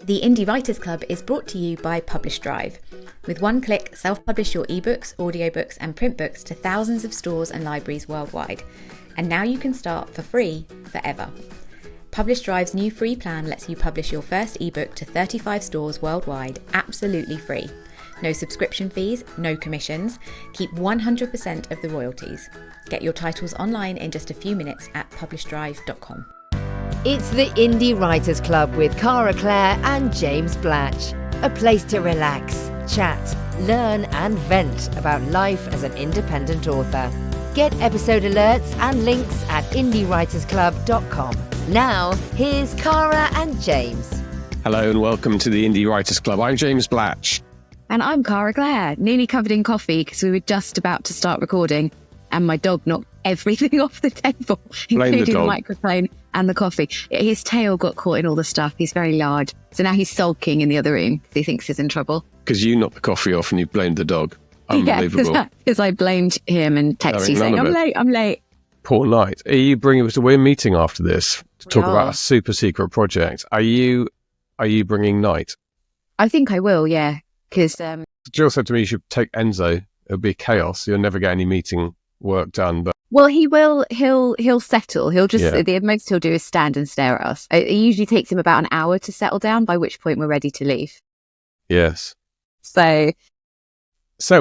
The Indie Writers Club is brought to you by Publish Drive. With one click, self-publish your ebooks, audiobooks and print books to thousands of stores and libraries worldwide. And now you can start for free forever. Publish Drive's new free plan lets you publish your first ebook to 35 stores worldwide absolutely free. No subscription fees, no commissions. Keep 100% of the royalties. Get your titles online in just a few minutes at publishdrive.com. It's the Indie Writers Club with Cara, Claire and James Blatch. A place to relax, chat, learn and vent about life as an independent author. Get episode alerts and links at indiewritersclub.com. Now, here's Cara and James. Hello and welcome to the Indie Writers Club. I'm James Blatch. And I'm Cara Claire, nearly covered in coffee because we were just about to start recording and my dog knocked everything off the table, including the microphone and the coffee. His tail got caught in all the stuff. He's very large. So now he's sulking in the other room because he thinks he's in trouble. Because you knocked the coffee off and you blamed the dog. Unbelievable. Yeah, because I blamed him and texted you saying, I'm late. Poor night. Are you bringing us? We're meeting after this to talk about a super secret project. Are you bringing Night? I think I will, yeah. Because Jill said to me you should take Enzo. It'll be chaos. You'll never get any meeting work done. But well, he will. He'll settle. He'll just the most he'll do is stand and stare at us. It usually takes him about an hour to settle down. By which point we're ready to leave. Yes. So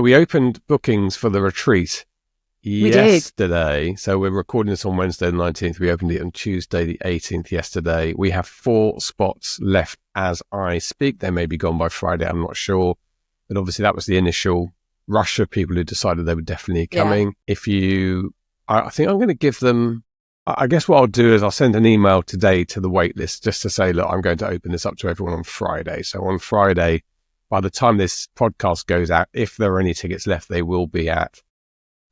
we opened bookings for the retreat yesterday. So we're recording this on Wednesday the 19th. We opened it on Tuesday the 18th yesterday. We have 4 spots left as I speak. They may be gone by Friday. I'm not sure. But obviously that was the initial rush of people who decided they were definitely coming. I think I'm going to give them, I guess what I'll do is I'll send an email today to the wait list just to say, look, I'm going to open this up to everyone on Friday. So on Friday, by the time this podcast goes out, if there are any tickets left, they will be at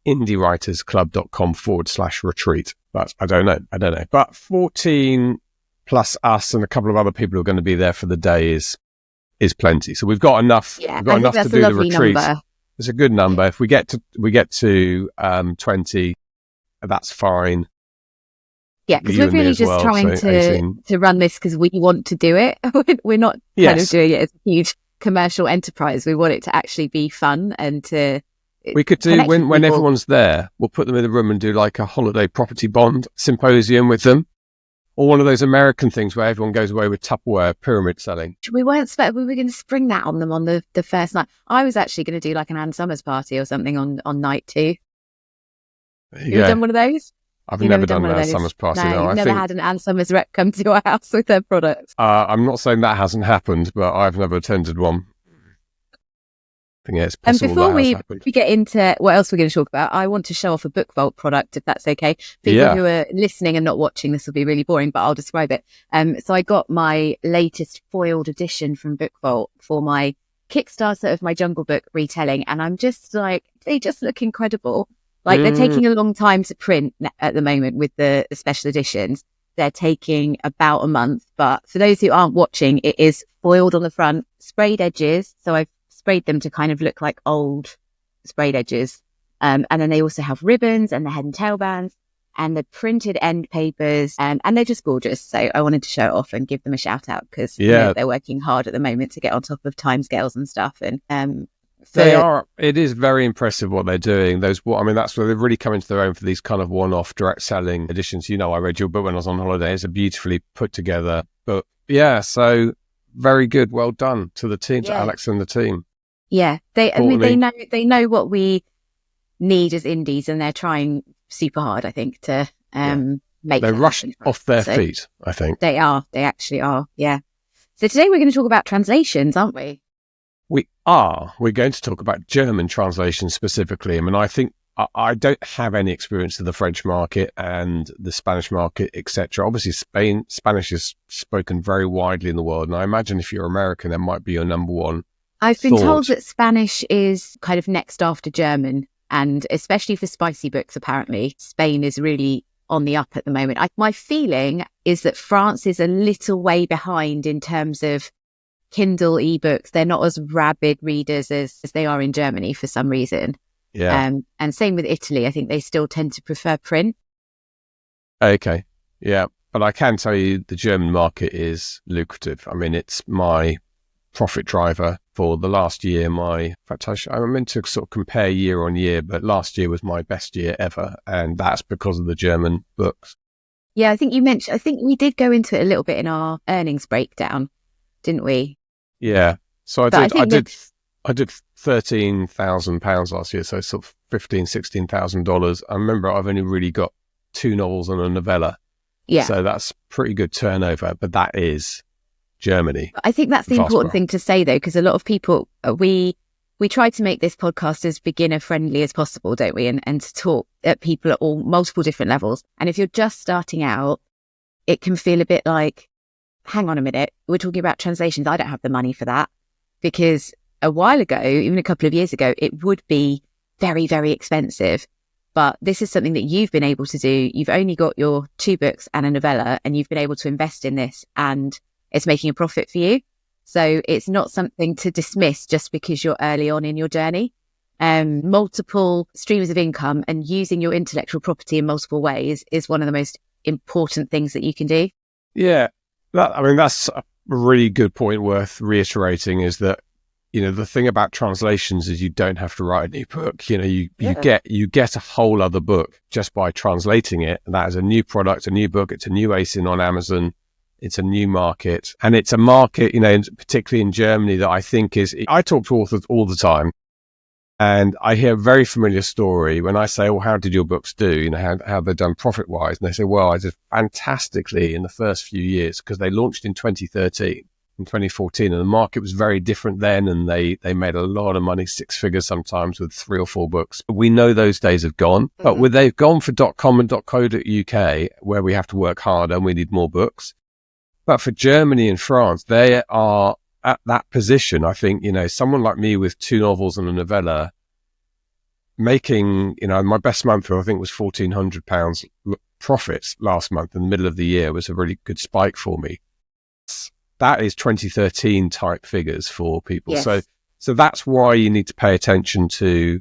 indiewritersclub.com/retreat. But I don't know. But 14 plus us and a couple of other people who are going to be there for the day is plenty. So we've got enough. Yeah, we've got enough to do the retreat. Number. It's a good number. If we get to 20, that's fine. Yeah, because we're really just trying to run this because we want to do it. We're not kind of doing it as a huge commercial enterprise. We want it to actually be fun and to. We could do when everyone's there. We'll put them in the room and do like a holiday property bond symposium with them. Or one of those American things where everyone goes away with Tupperware pyramid selling. We were going to spring that on them on the first night. I was actually going to do like an Ann Summers party or something on night 2. Have you done one of those? I've never done an Ann Summers party. No, I've never had an Ann Summers rep come to your house with their products. I'm not saying that hasn't happened, but I've never attended one. I think it's possible. And before we get into what else we're going to talk about, I want to show off a Book Vault product, if that's okay. People who are listening and not watching, this will be really boring, but I'll describe it. So I got my latest foiled edition from Book Vault for my Kickstarter of my Jungle Book retelling, and I'm just like, they just look incredible. Like they're taking a long time to print at the moment with the special editions. They're taking about a month, but for those who aren't watching, it is foiled on the front, sprayed edges. So I've sprayed them to kind of look like old sprayed edges. And then they also have ribbons and the head and tail bands and the printed end papers. And they're just gorgeous. So I wanted to show it off and give them a shout out because they're working hard at the moment to get on top of timescales and stuff. And it is very impressive what they're doing. That's where they've really come into their own for these kind of one-off direct selling editions. You know, I read your book when I was on holiday. It's a beautifully put together book. Yeah, so very good. Well done to the team, to Alex and the team. Yeah, they know what we need as indies, and they're trying super hard, I think, to make. They're rushed off their feet, I think. They are. They actually are. Yeah. So today we're going to talk about translations, aren't we? We are. We're going to talk about German translations specifically. I mean, I think I don't have any experience of the French market and the Spanish market, etc. Obviously, Spanish is spoken very widely in the world, and I imagine if you're American, that might be your number one. I've been told that Spanish is kind of next after German, and especially for spicy books, apparently, Spain is really on the up at the moment. My feeling is that France is a little way behind in terms of Kindle ebooks. They're not as rabid readers as they are in Germany for some reason. Yeah. And same with Italy. I think they still tend to prefer print. Okay. Yeah. But I can tell you the German market is lucrative. I mean, it's my profit driver for the last year. In fact, I meant to sort of compare year on year, but last year was my best year ever. And that's because of the German books. Yeah, I think we did go into it a little bit in our earnings breakdown, didn't we? Yeah. So I did £13,000 last year. So sort of $16,000. I remember I've only really got 2 novels and a novella. Yeah. So that's pretty good turnover, but that is Germany. I think that's the important thing to say, though, because a lot of people, we try to make this podcast as beginner friendly as possible, don't we? And to talk at people at multiple different levels. And if you're just starting out, it can feel a bit like, hang on a minute, we're talking about translations. I don't have the money for that, because a while ago, even a couple of years ago, it would be very, very expensive. But this is something that you've been able to do. You've only got your 2 books and a novella, and you've been able to invest in this, and it's making a profit for you. So it's not something to dismiss just because you're early on in your journey. Multiple streams of income and using your intellectual property in multiple ways is one of the most important things that you can do. Yeah, that's a really good point worth reiterating, is that, the thing about translations is you don't have to write a new book. You get a whole other book just by translating it. And that is a new product, a new book. It's a new ASIN on Amazon. It's a new market. And it's a market, particularly in Germany, that I think I talk to authors all the time, and I hear a very familiar story when I say, well, how did your books do? How they've done profit-wise? And they say, well, I did fantastically in the first few years, because they launched in 2013. In 2014, and the market was very different then, and they made a lot of money, 6 figures sometimes, with 3 or 4 books. But we know those days have gone. But they've gone for .com and .co.uk, where we have to work harder and we need more books. But for Germany and France, they are at that position. I think, someone like me with 2 novels and a novella making, my best month, I think, was £1,400 profits last month in the middle of the year, was a really good spike for me. That is 2013 type figures for people. Yes. So that's why you need to pay attention to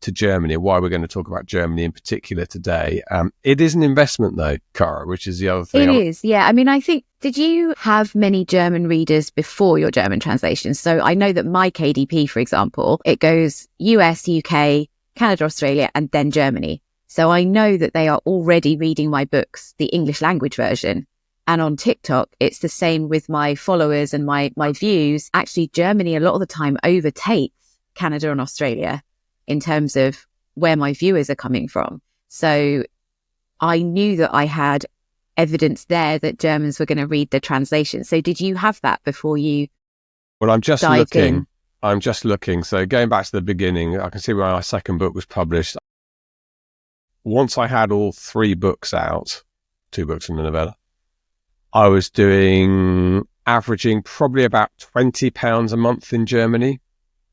Germany, and why we're going to talk about Germany in particular today. It is an investment though, Cara, which is the other thing. It is, yeah. I mean, I think, did you have many German readers before your German translations? So I know that my KDP, for example, it goes US, UK, Canada, Australia, and then Germany. So I know that they are already reading my books, the English language version. And on TikTok, it's the same with my followers and my views. Actually, Germany a lot of the time overtakes Canada and Australia in terms of where my viewers are coming from. So I knew that I had evidence there that Germans were going to read the translation. So did you have that before you dived in? I'm just looking. So going back to the beginning, I can see where my second book was published. Once I had all 3 books out, 2 books and a novella, I was averaging probably about £20 a month in Germany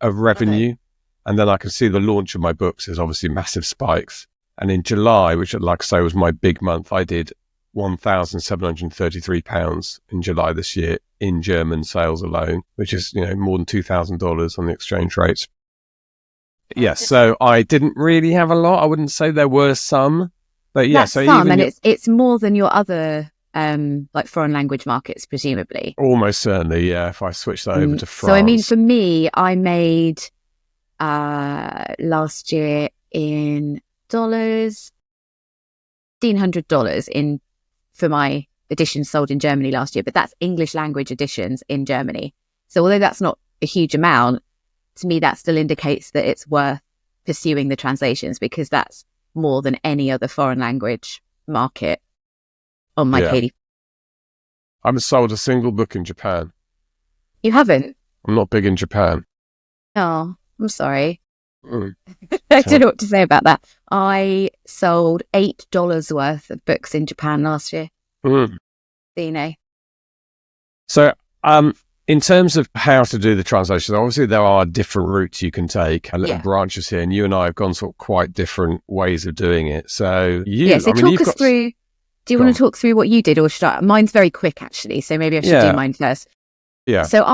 of revenue. Okay. And then I can see the launch of my books. There's obviously massive spikes. And in July, which, like I say, was my big month, I did £1,733 in July this year in German sales alone, which is, more than $2,000 on the exchange rates. Yes. So I didn't really have a lot. I wouldn't say there were some, but yeah. That's so some, and it's more than your other like foreign language markets, presumably. Almost certainly, yeah. If I switch that over to France. So I mean, for me, I made last year in dollars, $1,500 for my editions sold in Germany last year, but that's English language editions in Germany. So although that's not a huge amount, to me that still indicates that it's worth pursuing the translations, because that's more than any other foreign language market on my KDP. I haven't sold a single book in Japan. You haven't? I'm not big in Japan. Oh, I'm sorry. I don't know what to say about that. I sold $8 worth of books in Japan last year. So in terms of how to do the translations, obviously there are different routes you can take and little branches here, and you and I have gone sort of quite different ways of doing it. So talk us through. Do you want to talk through what you did, or should I? Mine's very quick, actually, so maybe I should do mine first. Yeah. So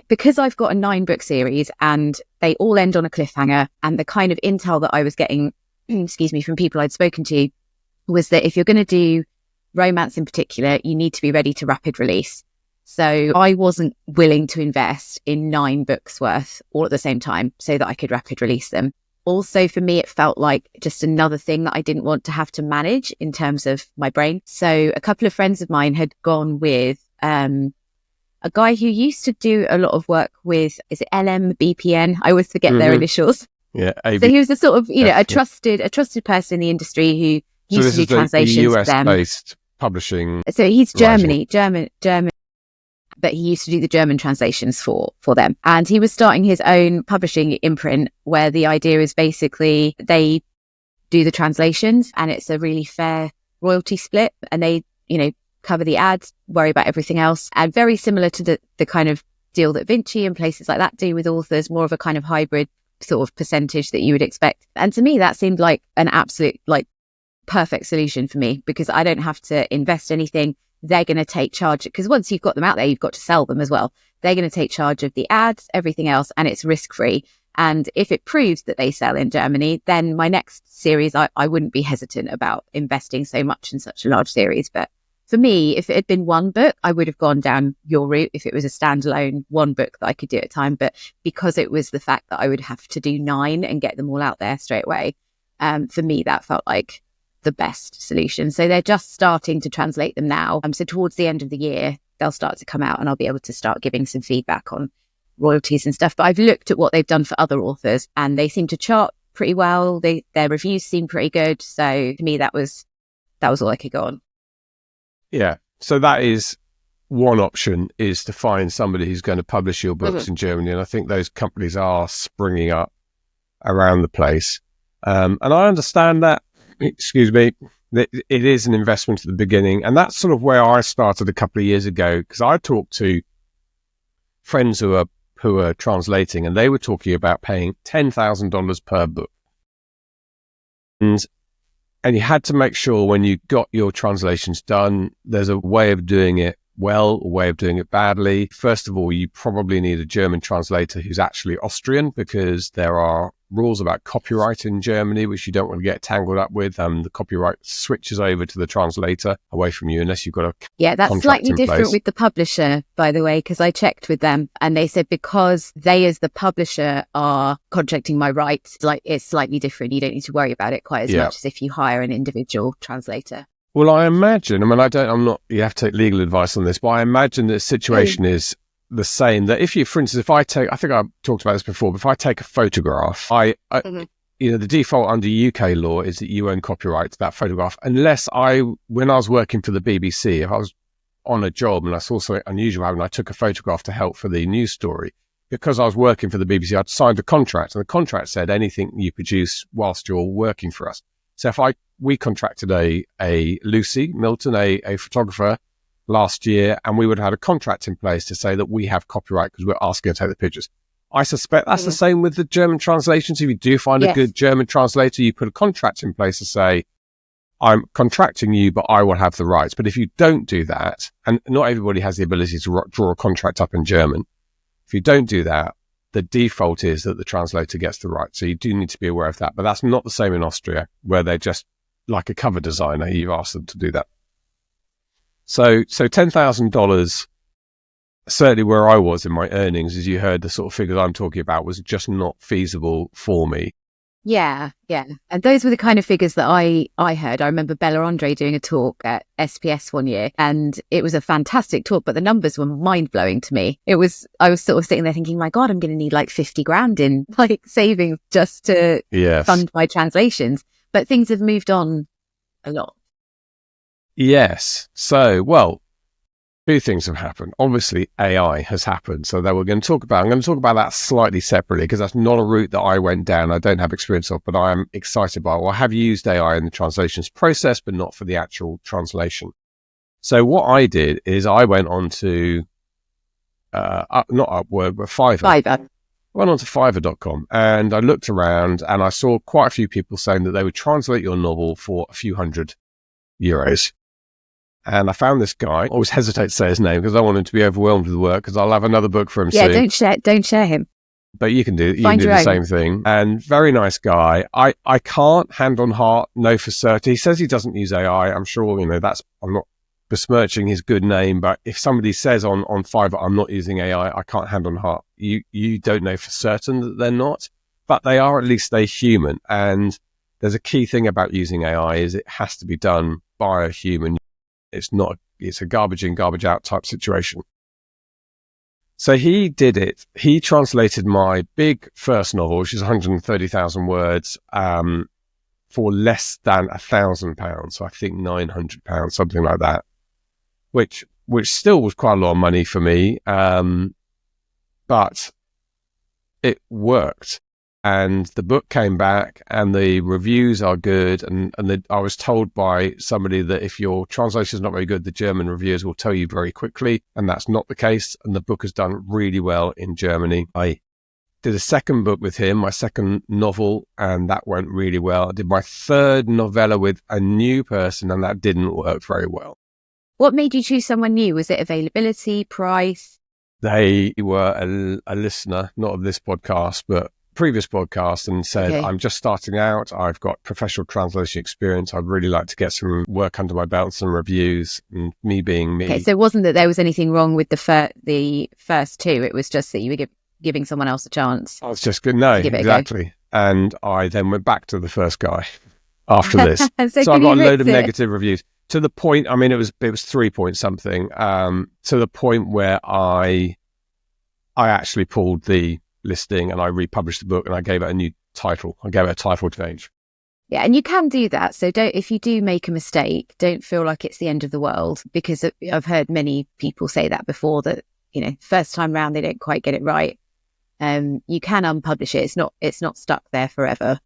because I've got a 9-book series and they all end on a cliffhanger, and the kind of intel that I was getting, from people I'd spoken to, was that if you're going to do romance in particular, you need to be ready to rapid release. So I wasn't willing to invest in 9 books worth all at the same time so that I could rapid release them. Also, for me, it felt like just another thing that I didn't want to have to manage in terms of my brain. So a couple of friends of mine had gone with a guy who used to do a lot of work with, is it LMBPN? I always forget their initials. Yeah. So he was a sort of, a trusted person in the industry who used to do translations for them. US-based publishing. So he's German, but he used to do the German translations for them. And he was starting his own publishing imprint where the idea is basically they do the translations and it's a really fair royalty split, and they, cover the ads, worry about everything else. And very similar to the kind of deal that Vinci and places like that do with authors, more of a kind of hybrid sort of percentage that you would expect. And to me, that seemed like an absolute perfect solution for me, because I don't have to invest anything. They're going to take charge, because once you've got them out there, you've got to sell them as well. They're going to take charge of the ads, everything else, and it's risk-free. And if it proves that they sell in Germany, then my next series, I wouldn't be hesitant about investing so much in such a large series. But for me, if it had been one book, I would have gone down your route if it was a standalone one book that I could do at a time. But because it was the fact that I would have to do 9 and get them all out there straight away, for me, that felt like the best solution. So they're just starting to translate them now. So towards the end of the year, they'll start to come out and I'll be able to start giving some feedback on royalties and stuff. But I've looked at what they've done for other authors and they seem to chart pretty well. Their reviews seem pretty good. So to me, that was all I could go on. Yeah. So that is one option, is to find somebody who's going to publish your books in Germany. And I think those companies are springing up around the place. And I understand that, excuse me, that it is an investment at the beginning. And that's sort of where I started a couple of years ago, because I talked to friends who are translating, and they were talking about paying $10,000 per book. And you had to make sure when you got your translations done, there's a way of doing it well, a way of doing it badly. First of all, you probably need a German translator who's actually Austrian, because there are rules about copyright in Germany, which you don't want to get tangled up with. The copyright switches over to the translator away from you unless you've got a that's slightly different with the publisher, by the way, because I checked with them and they said because they as the publisher are contracting my rights, it's slightly different. You don't need to worry about it quite as much as if you hire an individual translator. Well, I imagine, you have to take legal advice on this, but I imagine the situation is the same, that if you, for instance, I think I've talked about this before, but if I take a photograph, the default under UK law is that you own copyright to that photograph, unless when I was working for the BBC, if I was on a job and I saw something unusual happen, I took a photograph to help for the news story. Because I was working for the BBC, I'd signed a contract, and the contract said anything you produce whilst you're working for us. So we contracted a Lucy Milton, a photographer, last year, and we would have had a contract in place to say that we have copyright because we're asking her to take the pictures. I suspect that's the same with the German translations. If you do find a good German translator, you put a contract in place to say, I'm contracting you, but I will have the rights. But if you don't do that, and not everybody has the ability to draw a contract up in German, if you don't do that, the default is that the translator gets the right. So you do need to be aware of that. But that's not the same in Austria, where they're just like a cover designer. You ask them to do that. So $10,000, certainly where I was in my earnings, as you heard, the sort of figures I'm talking about was just not feasible for me. Yeah. And those were the kind of figures that I heard. I remember Bella Andre doing a talk at SPS one year, and it was a fantastic talk, but the numbers were mind-blowing to me. I was sort of sitting there thinking, my God, I'm going to need like 50 grand in savings just to fund my translations. But things have moved on a lot. Yes. So, well, two things have happened. Obviously, AI has happened. So that I'm going to talk about that slightly separately, because that's not a route that I went down. I don't have experience of, but I am excited by it. Well, I have used AI in the translations process, but not for the actual translation. So what I did is I went on to, not Upwork, but Fiverr. I went on to Fiverr.com and I looked around and I saw quite a few people saying that they would translate your novel for a few €100. And I found this guy. I always hesitate to say his name because I don't want him to be overwhelmed with work, because I'll have another book for him soon. Yeah, don't share him. But you can do the same thing. And very nice guy. I can't hand on heart know for certain. He says he doesn't use AI. I'm sure, I'm not besmirching his good name, but if somebody says on Fiverr, I'm not using AI, I can't hand on heart. You don't know for certain that they're not, but they are at least a human. And there's a key thing about using AI is it has to be done by a human. It's a garbage in, garbage out type situation. So he did it. He translated my big first novel, which is 130,000 words, for less than £1,000. So I think £900, something like that, which still was quite a lot of money for me. But it worked. And the book came back and the reviews are good. And I was told by somebody that if your translation is not very good, the German reviewers will tell you very quickly. And that's not the case. And the book has done really well in Germany. I did a second book with him, my second novel, and that went really well. I did my third novella with a new person, and that didn't work very well. What made you choose someone new? Was it availability, price? They were a listener, not of this podcast, but previous podcast, and said, okay, I'm just starting out. I've got professional translation experience. I'd really like to get some work under my belt, some reviews, and me being me. Okay, so it wasn't that there was anything wrong with the first two. It was just that you were giving someone else a chance. I was just good. No, exactly. And I then went back to the first guy after this. so I got a load of negative reviews to the point, it was 3 point something, to the point where I actually pulled the listing and I republished the book and I gave it a new title. I gave it a title change. Yeah, and you can do that. So if you do make a mistake, don't feel like it's the end of the world, because I've heard many people say that before, that, first time round, they don't quite get it right. You can unpublish it. It's not stuck there forever.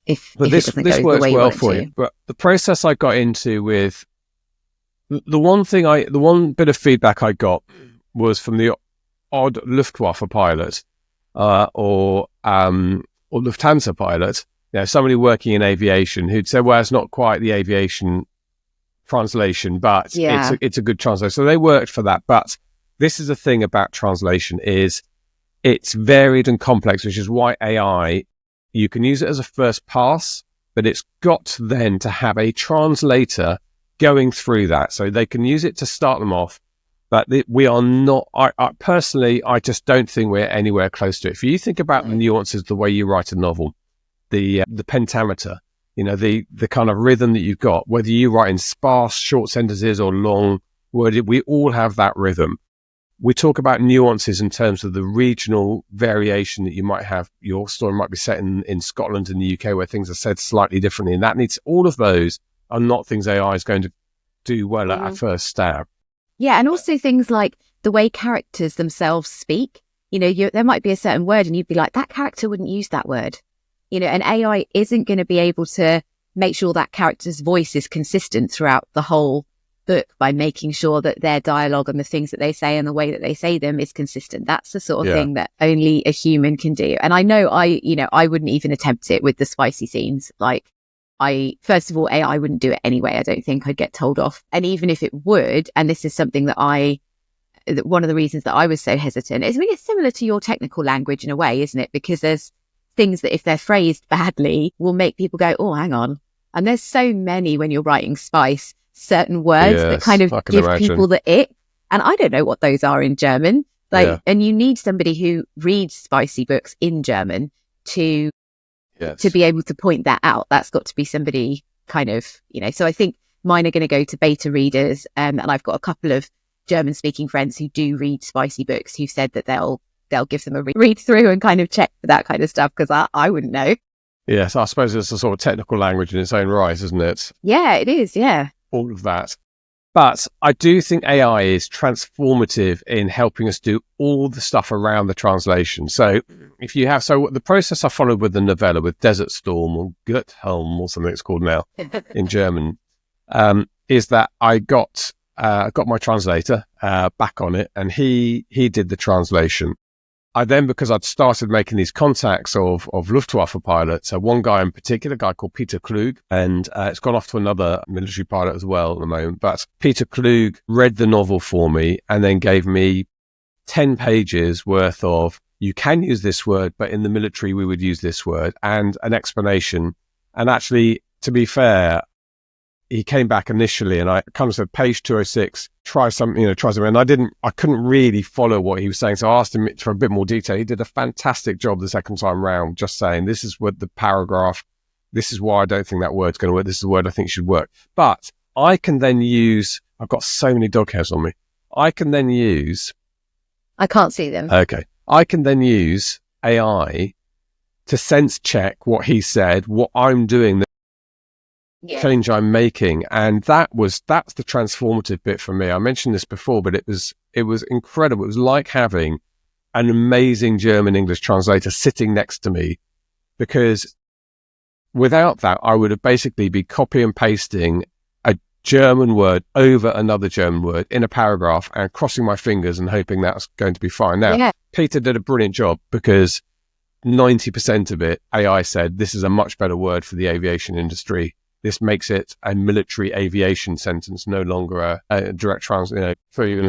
If this works well for you. But the process I got into with the one bit of feedback I got was from the odd Luftwaffe pilot or Lufthansa pilot, somebody working in aviation who'd say, well, it's not quite the aviation translation, but it's a good translation. So they worked for that. But this is the thing about translation is it's varied and complex, which is why AI, you can use it as a first pass, but it's got then to have a translator going through that. So they can use it to start them off. But we are not, I personally, I just don't think we're anywhere close to it. If you think about the nuances, the way you write a novel, the pentameter, the kind of rhythm that you've got, whether you write in sparse, short sentences or long worded, we all have that rhythm. We talk about nuances in terms of the regional variation that you might have. Your story might be set in Scotland and the UK where things are said slightly differently. And all of those are not things AI is going to do well at first stab. Yeah, and also things like the way characters themselves speak. There might be a certain word and you'd be like, that character wouldn't use that word. And AI isn't going to be able to make sure that character's voice is consistent throughout the whole book by making sure that their dialogue and the things that they say and the way that they say them is consistent. That's the sort of thing that only a human can do. And I know I wouldn't even attempt it with the spicy scenes. First of all, AI wouldn't do it anyway. I don't think I'd get told off. And even if it would, and this is something that one of the reasons that I was so hesitant is, it's similar to your technical language in a way, isn't it? Because there's things that if they're phrased badly will make people go, oh, hang on. And there's so many when you're writing spice, certain words that kind of give people the ick. And I don't know what those are in German. And you need somebody who reads spicy books in German to be able to point that out. That's got to be somebody kind of, so I think mine are going to go to beta readers. And I've got a couple of German speaking friends who do read spicy books who said that they'll give them a read through and kind of check for that kind of stuff, because I wouldn't know. Yes, I suppose it's a sort of technical language in its own right, isn't it? Yeah, it is. Yeah. All of that. But I do think AI is transformative in helping us do all the stuff around the translation. So the process I followed with the novella, with Desert Storm or Götthelm or something it's called now in German, is that I got my translator back on it, and he did the translation. I then, because I'd started making these contacts of Luftwaffe pilots, one guy in particular, a guy called Peter Klug, and it's gone off to another military pilot as well at the moment. But Peter Klug read the novel for me and then gave me 10 pages worth of you can use this word, but in the military we would use this word, and an explanation. And actually, to be fair, he came back initially and I kind of said, page 206, try something. And I couldn't really follow what he was saying. So I asked him for a bit more detail. He did a fantastic job the second time round, just saying, this is what the paragraph, this is why I don't think that word's going to work. This is the word I think should work. But I can then use, I've got so many dog hairs on me. I can then use. I can't see them. Okay. I can then use AI to sense check what he said, what I'm doing, the change I'm making. And that's the transformative bit for me. I mentioned this before, but it was incredible. It was like having an amazing German English translator sitting next to me, because without that, I would have basically be copy and pasting a German word over another German word in a paragraph and crossing my fingers and hoping that's going to be fine. Now, Peter did a brilliant job, because 90% of it, AI said, this is a much better word for the aviation industry. This makes it a military aviation sentence, no longer a direct translation. I thought you were going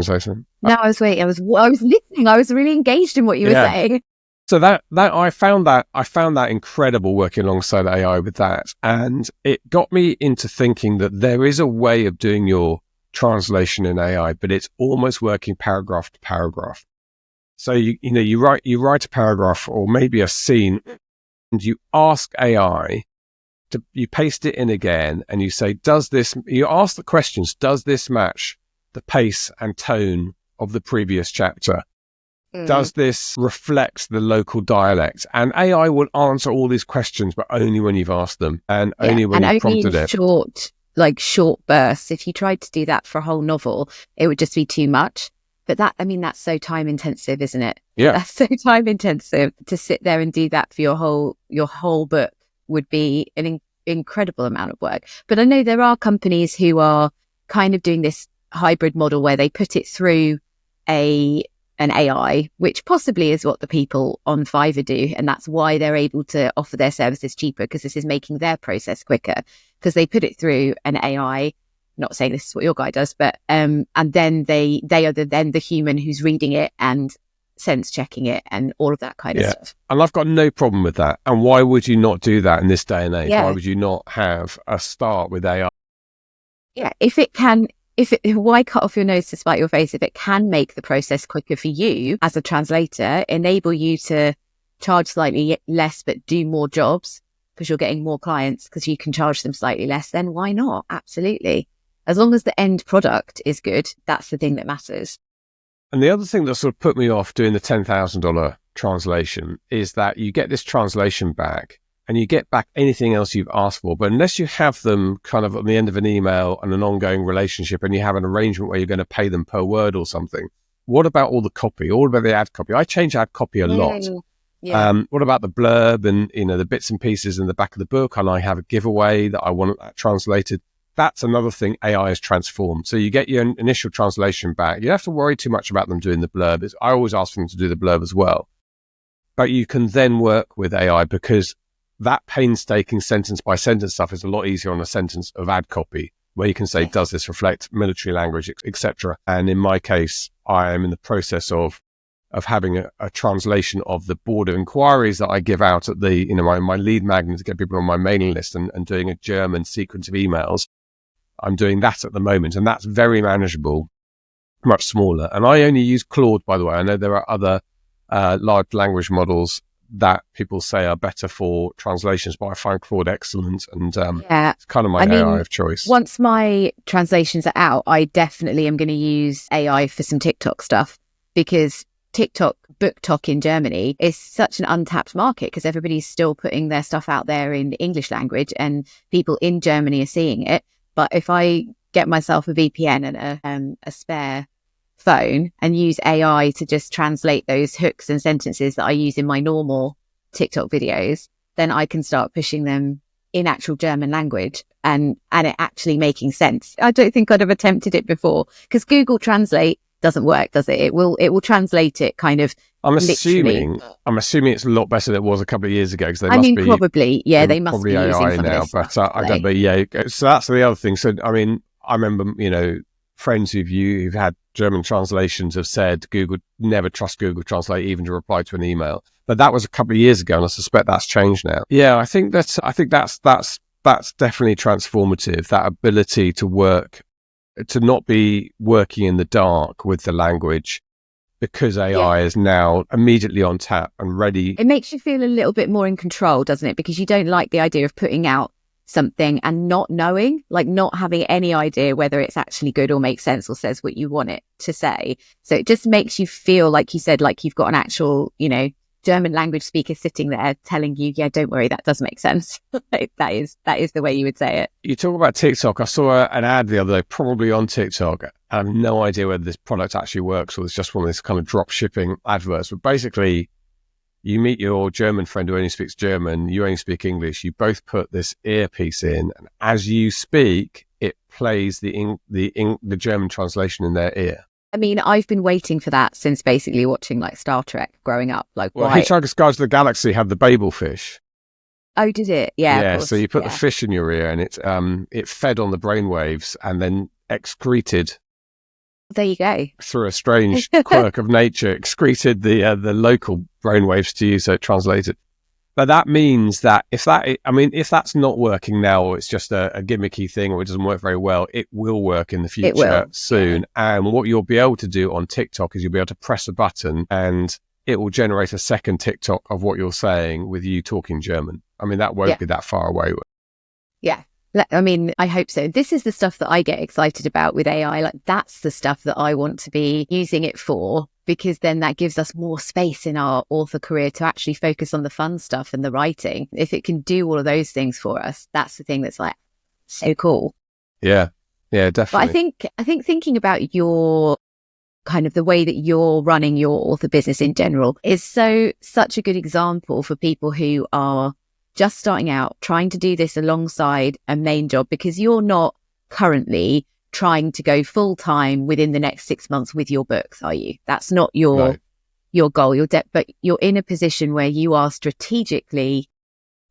to say something. No, I was waiting. I was listening. I was really engaged in what you were saying. So that I found that incredible, working alongside AI with that. And it got me into thinking that there is a way of doing your translation in AI, but it's almost working paragraph to paragraph. So you write a paragraph or maybe a scene, and you ask AI you paste it in again, and you say, you ask the questions, does this match the pace and tone of the previous chapter? Does this reflect the local dialect? And AI will answer all these questions, but only when you've asked them, and only when you've prompted it. Short bursts. If you tried to do that for a whole novel, it would just be too much. But that's so time intensive, isn't it? Yeah. That's so time intensive to sit there and do that for your whole book would be an incredible amount of work. But I know there are companies who are kind of doing this hybrid model where they put it through an AI, which possibly is what the people on Fiverr do. And that's why they're able to offer their services cheaper, because this is making their process quicker, because they put it through an AI. Not saying this is what your guy does, but and then they are the human who's reading it and sense checking it and all of that kind of stuff. And I've got no problem with that. And why would you not do that in this day and age? Why would you not have a start with AI? Yeah, why cut off your nose to spite your face? If it can make the process quicker for you as a translator, enable you to charge slightly less but do more jobs because you're getting more clients because you can charge them slightly less, then why not? Absolutely. As long as the end product is good, that's the thing that matters. And the other thing that sort of put me off doing the $10,000 translation is that you get this translation back and you get back anything else you've asked for. But unless you have them kind of at the end of an email and an ongoing relationship, and you have an arrangement where you're going to pay them per word or something, what about all the copy? All about the ad copy? I change ad copy a lot. Yeah. What about the blurb and the bits and pieces in the back of the book? And I have a giveaway that I want that translated. That's another thing AI has transformed. So you get your initial translation back. You don't have to worry too much about them doing the blurb. I always ask them to do the blurb as well. But you can then work with AI, because that painstaking sentence by sentence stuff is a lot easier on a sentence of ad copy, where you can say, does this reflect military language, etc. And in my case, I am in the process of having a translation of the board of inquiries that I give out at the, my lead magnet to get people on my mailing list, and doing a German sequence of emails. I'm doing that at the moment, and that's very manageable, much smaller. And I only use Claude, by the way. I know there are other large language models that people say are better for translations, but I find Claude excellent, and it's kind of my AI of choice. Once my translations are out, I definitely am going to use AI for some TikTok stuff, because BookTok in Germany is such an untapped market, because everybody's still putting their stuff out there in the English language and people in Germany are seeing it. But if I get myself a VPN and a spare phone and use AI to just translate those hooks and sentences that I use in my normal TikTok videos, then I can start pushing them in actual German language and it actually making sense. I don't think I'd have attempted it before, because Google Translate doesn't work, does it? It will translate it kind of. I'm assuming it's a lot better than it was a couple of years ago, because they must be AI using now. But I don't know. Yeah, so that's the other thing. So I remember, friends who've had German translations have said Google, never trust Google Translate even to reply to an email. But that was a couple of years ago, and I suspect that's changed now. Yeah, I think that's definitely transformative. That ability to work, to not be working in the dark with the language, because AI is now immediately on tap and ready. It makes you feel a little bit more in control, doesn't it? Because you don't like the idea of putting out something and not knowing, like not having any idea whether it's actually good or makes sense or says what you want it to say. So it just makes you feel, like you said, like you've got an actual, German language speaker sitting there telling you, yeah, don't worry, that does make sense. Like, that is the way you would say it. You talk about TikTok. I saw an ad the other day, probably on TikTok. I have no idea whether this product actually works or it's just one of these kind of drop shipping adverts. But basically, you meet your German friend who only speaks German, you only speak English. You both put this earpiece in, and as you speak, it plays the German translation in their ear. I mean, I've been waiting for that since basically watching like Star Trek growing up. Like, well, Hitchhiker's Guide to the Galaxy had the Babel fish. Oh, did it? Yeah. Yeah. So you put the fish in your ear, and it fed on the brainwaves and then excreted. There you go. Through a strange quirk of nature, excreted the local brainwaves to you, so it translated. But that means that if that's not working now, or it's just a gimmicky thing, or it doesn't work very well, it will work in the future soon. Yeah. And what you'll be able to do on TikTok is you'll be able to press a button and it will generate a second TikTok of what you're saying with you talking German. I mean, that won't be that far away. Yeah. I mean, I hope so. This is the stuff that I get excited about with AI. Like, that's the stuff that I want to be using it for, because then that gives us more space in our author career to actually focus on the fun stuff and the writing. If it can do all of those things for us, that's the thing that's like so cool. Yeah, definitely. But I think thinking about your kind of the way that you're running your author business in general is such a good example for people who are just starting out, trying to do this alongside a main job, because you're not currently trying to go full time within the next 6 months with your books, are you? That's not your goal, but you're in a position where you are strategically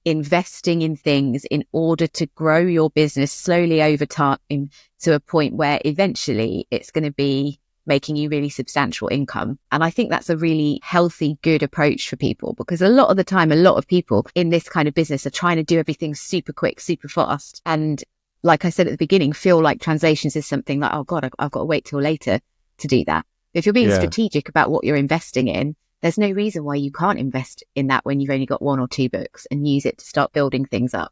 investing in things in order to grow your business slowly over time to a point where eventually it's going to be making you really substantial income. And I think that's a really healthy, good approach for people, because a lot of the time, a lot of people in this kind of business are trying to do everything super quick, super fast. And like I said at the beginning, feel like translations is something like, oh God, I've got to wait till later to do that. If you're being strategic about what you're investing in, there's no reason why you can't invest in that when you've only got 1 or 2 books and use it to start building things up.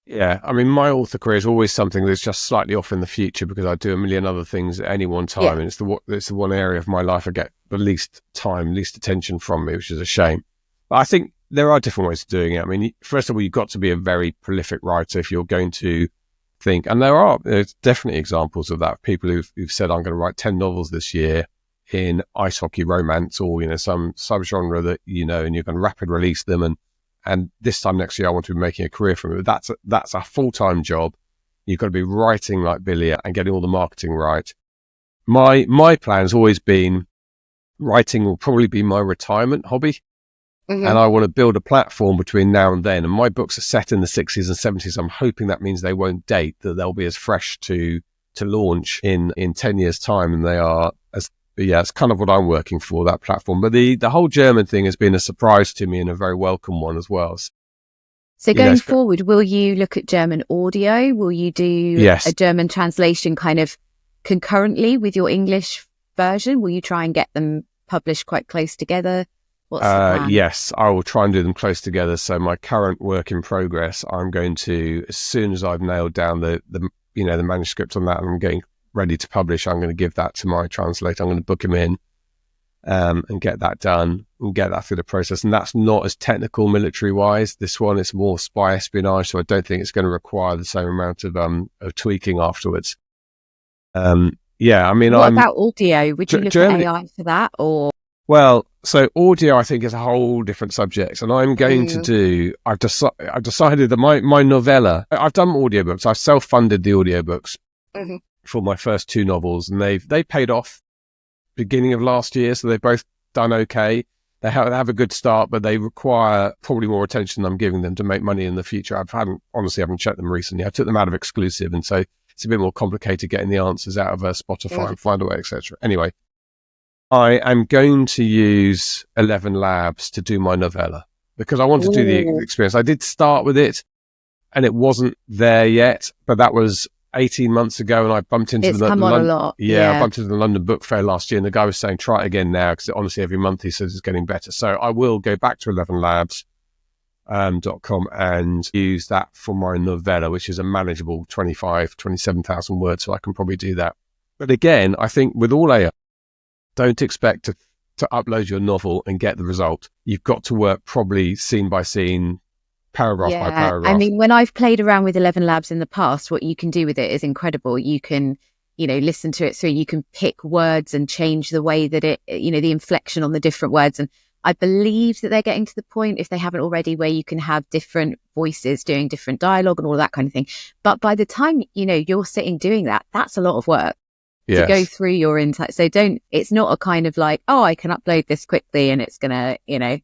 Yeah, I mean, my author career is always something that's just slightly off in the future, because I do a million other things at any one time, and it's the one area of my life I get the least time, least attention from me, which is a shame. But I think there are different ways of doing it. I mean, first of all, you've got to be a very prolific writer if you're going to think, and there's definitely examples of that. People who've said, I'm going to write 10 novels this year in ice hockey romance, or some subgenre that and you can rapid release them, and this time next year I want to be making a career from it. That's a full-time job. You've got to be writing like Billy and getting all the marketing right. My plan has always been writing will probably be my retirement hobby. Mm-hmm. And I want to build a platform between now and then. And my books are set in the 60s and 70s. I'm hoping that means they won't date, that they'll be as fresh to launch in 10 years' time. And they are it's kind of what I'm working for, that platform. But the whole German thing has been a surprise to me and a very welcome one as well. So going forward, will you look at German audio? Will you do a German translation kind of concurrently with your English version? Will you try and get them published quite close together? What's the plan? Yes, I will try and do them close together. So my current work in progress, I'm going to, as soon as I've nailed down the manuscript on that, and I'm getting ready to publish, I'm going to give that to my translator. I'm going to book him in and get that done and get that through the process. And that's not as technical military wise. This one is more spy espionage, so I don't think it's going to require the same amount of tweaking afterwards. I mean, what about audio? Would you look at AI for that, or? Well, so audio, I think, is a whole different subject, and I'm going to do. I've decided that my novella. I've done audiobooks. I've self-funded the audiobooks for my first 2 novels, and they paid off beginning of last year, so they've both done okay. They have a good start, but they require probably more attention than I'm giving them to make money in the future. Honestly haven't checked them recently. I took them out of exclusive, and so it's a bit more complicated getting the answers out of Spotify and Findaway, etc. Anyway, I am going to use 11 Labs to do my novella because I want to do the experience. I did start with it, and it wasn't there yet, but that was 18 months ago, and I bumped into a lot. I bumped into the London Book Fair last year, and the guy was saying, try it again now, because honestly, every month he says it's getting better. So I will go back to 11labs.com and use that for my novella, which is a manageable 27,000 words, so I can probably do that. But again, I think with all AI, don't expect to upload your novel and get the result. You've got to work probably scene by scene, paragraph by paragraph. I mean, when I've played around with 11 Labs in the past, what you can do with it is incredible. You can, listen to it through. You can pick words and change the way that it, the inflection on the different words. And I believe that they're getting to the point, if they haven't already, where you can have different voices doing different dialogue and all that kind of thing. But by the time, you're sitting doing that, that's a lot of work to go through your insight. So it's not a kind of like, oh, I can upload this quickly and it's going to,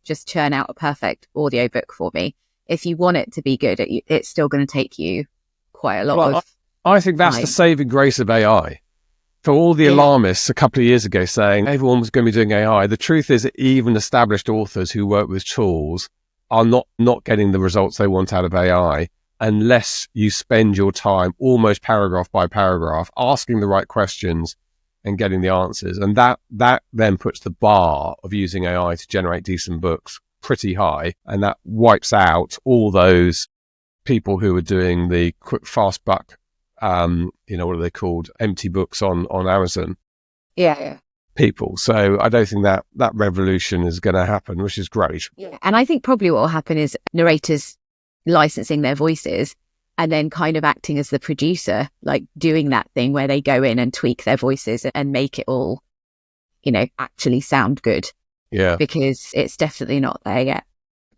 just churn out a perfect audiobook for me. If you want it to be good, it's still going to take you quite a lot of I think that's time. The saving grace of AI. For all the alarmists a couple of years ago saying everyone was going to be doing AI, the truth is that even established authors who work with tools are not getting the results they want out of AI unless you spend your time almost paragraph by paragraph asking the right questions and getting the answers. And that then puts the bar of using AI to generate decent books pretty high, and that wipes out all those people who are doing the quick fast buck what are they called, empty books on Amazon people. So I don't think that revolution is going to happen, which is great. And I think probably what will happen is narrators licensing their voices and then kind of acting as the producer, like doing that thing where they go in and tweak their voices and make it all actually sound good. Because it's definitely not there yet.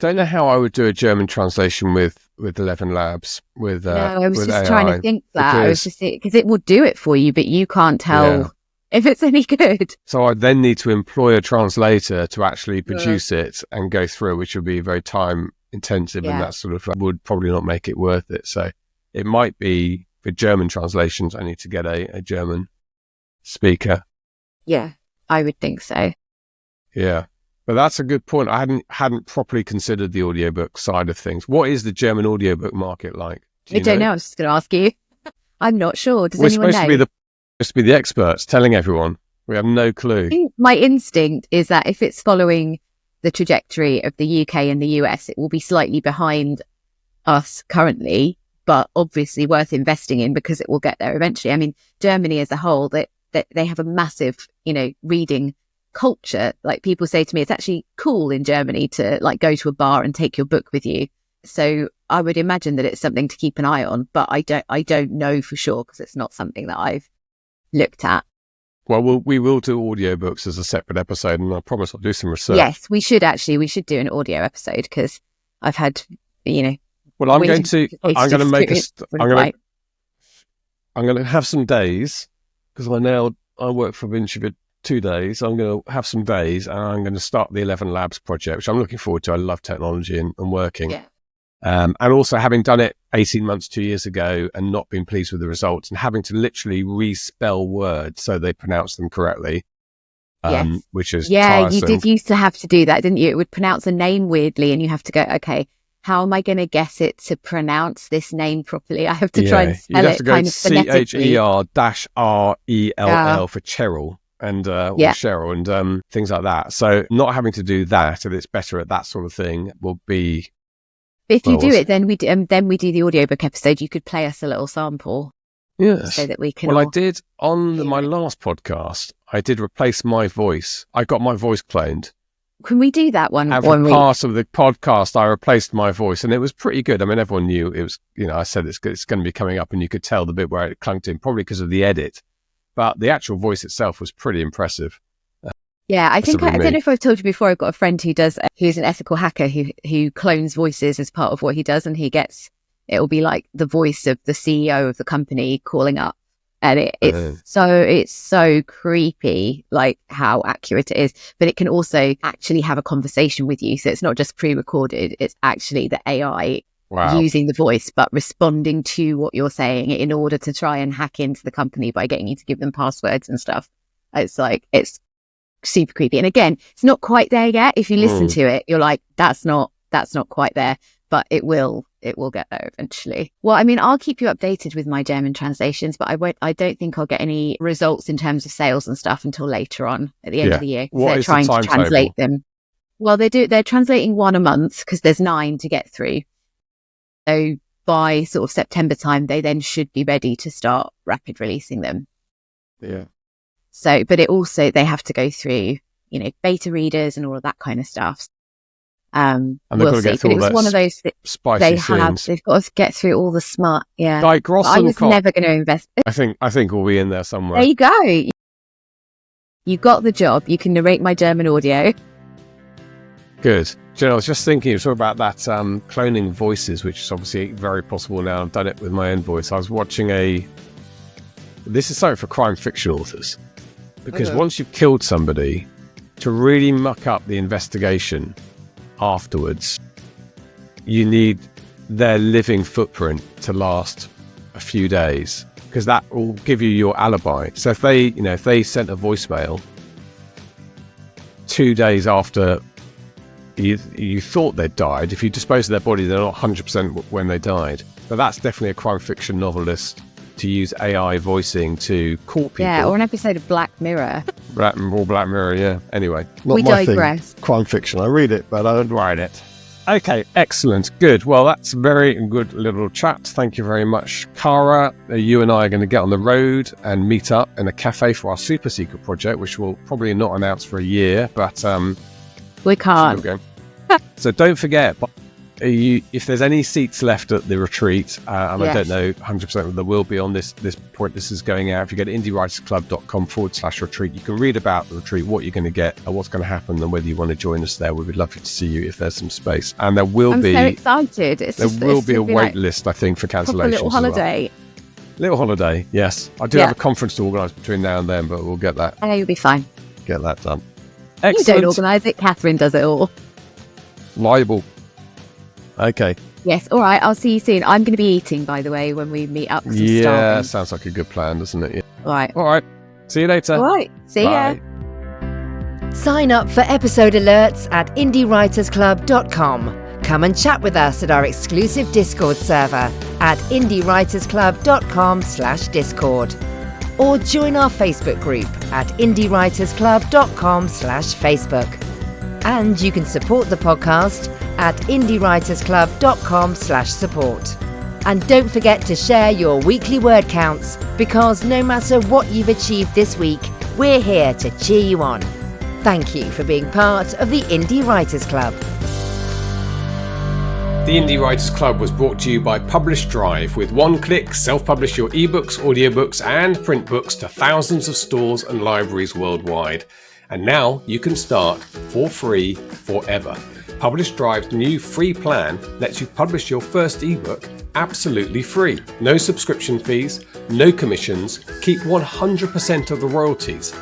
Don't know how I would do a German translation with 11 Labs. No, I was just AI, trying to think that. I was just because it will do it for you, but you can't tell if it's any good. So I then need to employ a translator to actually produce it and go through, which would be very time intensive, and that sort of would probably not make it worth it. So it might be for German translations, I need to get a German speaker. Yeah, I would think so. Yeah, but that's a good point. I hadn't properly considered the audiobook side of things. What is the German audiobook market like? I don't know. I was just going to ask you. I'm not sure. Does anyone know? Supposed to be the experts telling everyone. We have no clue. I think my instinct is that if it's following the trajectory of the UK and the US, it will be slightly behind us currently, but obviously worth investing in because it will get there eventually. I mean, Germany as a whole, that they have a massive, reading culture. Like people say to me, it's actually cool in Germany to like go to a bar and take your book with you. So I would imagine that it's something to keep an eye on, but I don't know for sure because it's not something that I've looked at. Well, we will do audiobooks as a separate episode, and I promise I'll do some research. Yes, we should do an audio episode because I've had, Well, I'm going to have some days because I work for Vinci for 2 days. I'm going to have some days and I'm going to start the 11 Labs project, which I'm looking forward to. I love technology and working. Yeah. And also having done it 18 months, 2 years ago and not been pleased with the results and having to literally respell words so they pronounce them correctly, which is tiresome. You did used to have to do that, didn't you? It would pronounce a name weirdly and you have to go, okay, how am I going to guess it to pronounce this name properly? I have to try and spell it kind of phonetically. CHER-RELL for Cheryl and or Cheryl and things like that. So not having to do that, and it's better at that sort of thing, will be... If you do it, then we do the audiobook episode. You could play us a little sample. Yes. So that we can... Well, I did on my last podcast, I did replace my voice. I got my voice cloned. Can we do that one? As part of the podcast, I replaced my voice and it was pretty good. I mean, everyone knew it was, I said it's going to be coming up and you could tell the bit where it clunked in, probably because of the edit. But the actual voice itself was pretty impressive. Yeah, I don't know if I've told you before, I've got a friend who's an ethical hacker who clones voices as part of what he does, and it'll be like the voice of the CEO of the company calling up And it's so creepy, like how accurate it is. But it can also actually have a conversation with you. So it's not just pre-recorded. It's actually the AI using the voice, but responding to what you're saying in order to try and hack into the company by getting you to give them passwords and stuff. It's super creepy. And again, it's not quite there yet. If you listen to it, you're like, that's not quite there, but it will get there eventually. Well, I mean, I'll keep you updated with my German translations, but I don't think I'll get any results in terms of sales and stuff until later on at the end of the year. They're trying to translate them. Well, they're translating one a month because there's 9 to get through. So by sort of September time, they then should be ready to start rapid releasing them. Yeah. So, but it also, they have to go through, beta readers and all of that kind of stuff. And they've got to get through all that one of those spicy scenes. They've got to get through all the smart, Guy Gross I was never going to invest. I think we'll be in there somewhere. There you go. You got the job. You can narrate my German audio. Good. Do you know, I was just thinking, you talk about that cloning voices, which is obviously very possible now. I've done it with my own voice. I was watching this is something for crime fiction authors, because once you've killed somebody, to really muck up the investigation afterwards, you need their living footprint to last a few days, because that will give you your alibi. So if they sent a voicemail 2 days after you thought they'd died, if you dispose of their body, they're not 100% when they died. But that's definitely a crime fiction novelist to use AI voicing to call people. Yeah, or an episode of Black Mirror. Black Mirror, yeah. Anyway. We digress. Crime fiction. I read it, but I don't write it. Okay, excellent. Good. Well, that's a very good little chat. Thank you very much, Cara. You and I are going to get on the road and meet up in a cafe for our super secret project, which we'll probably not announce for a year, but we can't. So don't forget, if there's any seats left at the retreat, and I don't know 100% whether there will be on this point this is going out, if you go to indiewritersclub.com/retreat, you can read about the retreat, what you're going to get, and what's going to happen, and whether you want to join us there. We would love to see you if there's some space. And there will I'm be... I'm so excited. There will be a wait list, I think, for cancellations. A little holiday. Little holiday, yes. I do have a conference to organise between now and then, but we'll get that. You'll be fine. Get that done. Excellent. You don't organise it. Catherine does it all. Liable. Okay. Yes. All right. I'll see you soon. I'm going to be eating, by the way, when we meet up. Yeah, sounds like a good plan, doesn't it? Yeah. All right. See you later. All right. See ya. Sign up for episode alerts at indiewritersclub.com. Come and chat with us at our exclusive Discord server at indiewritersclub.com/Discord. Or join our Facebook group at indiewritersclub.com/Facebook. And you can support the podcast at indiewritersclub.com/support. And don't forget to share your weekly word counts, because no matter what you've achieved this week, we're here to cheer you on. Thank you for being part of the Indie Writers Club. The Indie Writers Club was brought to you by Publish Drive. With one click, self-publish your ebooks, audiobooks and print books to thousands of stores and libraries worldwide. And now you can start for free forever. Publish Drive's new free plan lets you publish your first ebook absolutely free. No subscription fees, no commissions, keep 100% of the royalties.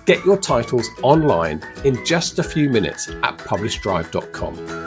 Get your titles online in just a few minutes at publishdrive.com.